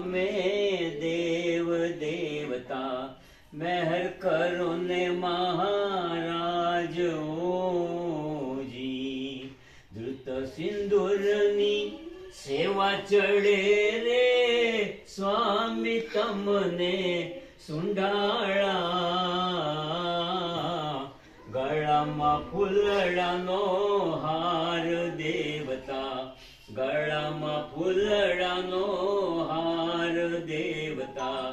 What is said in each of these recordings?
તમે દેવ દેવતા, મહેર કરો ને મહારાજ ઓજી. ધૃત સિંદૂરની સેવા ચડે રે સ્વામી તમને સુંઢાળા. ગળામાં ફૂલડાનો હાર દેવતા, ગળામાં ફૂલડાનો હાર દેવતા,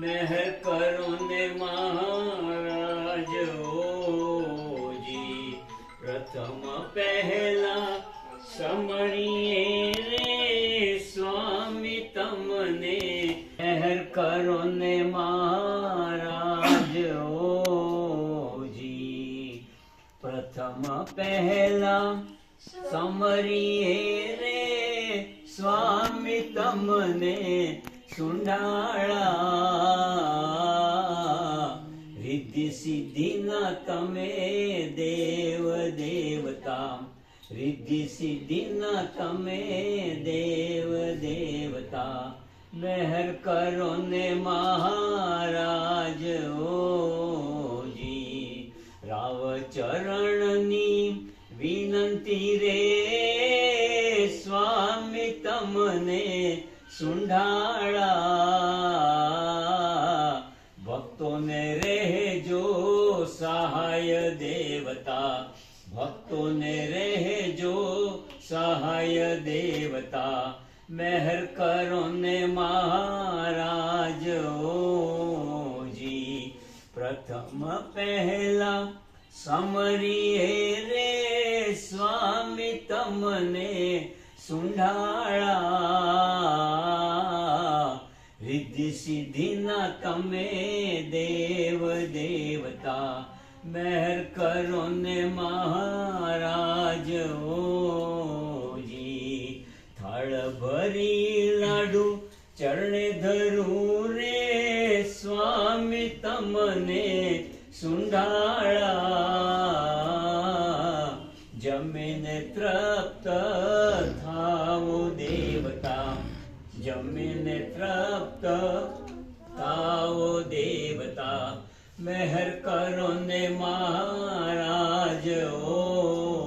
મહેર કરો ને મહારાજ ઓજી. પ્રથમ પહેલા સમણીએ રે સ્વામી તમને, મહેર કરો ને મહારાજ ઓજી. પ્રથમ પહેલા સમરીએ રે સ્વામી તમને સુંઢાળા. રિદ્ધિ સિદ્ધિના તમે દેવ દેવતા, રિદ્ધિ સિદ્ધિના તમે દેવ દેવતા, મહેર કરો ને મહારાજ ઓજી. રાવ ચરણની વિનંતી રે સ્વામી તમને સુંઢાળા. ભક્તોને રહેજો સહાય દેવતા, ભક્તોને રહેજો સહાય દેવતા, મહેર કરો ને મહારાજ ઓજી. પ્રથમ પહેલા સમરીએ રે સ્વામી તમને સુંઢાળા. રિદ્ધિ સિદ્ધિના તમે દેવ દેવતા, મહેર કરો ને મહારાજ ઓજી. થાળ ભરી લાડુ ચરણે ધરું રે સ્વામી તમને સુંઢાળા. જમીને તૃપ્ત થાવો દેવતા, જમીને તૃપ્ત થાવો દેવતા, મહેર કરો ને મહારાજ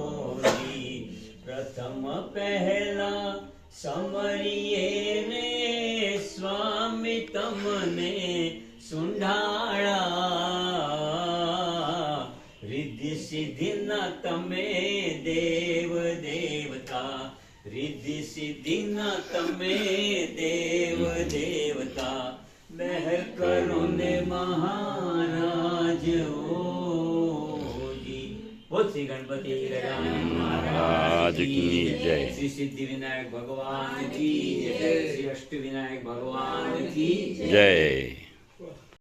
ઓજી. પ્રથમ પહેલા સમરીએ રે સ્વામી તમને સુંઢાળા. રિદ્ધિ સિદ્ધિના તમે દેવ દેવતા, રિદ્ધિ સિદ્ધિના તમે દેવ દેવતા, મહેર કરો ને મહારાજ ઓજી. બોલ શ્રી ગણપતિ મહારાજ કી જય. શ્રી સિદ્ધિ વિનાયક ભગવાન કી જય, શ્રી અષ્ટ વિનાયક ભગવાન કી જય.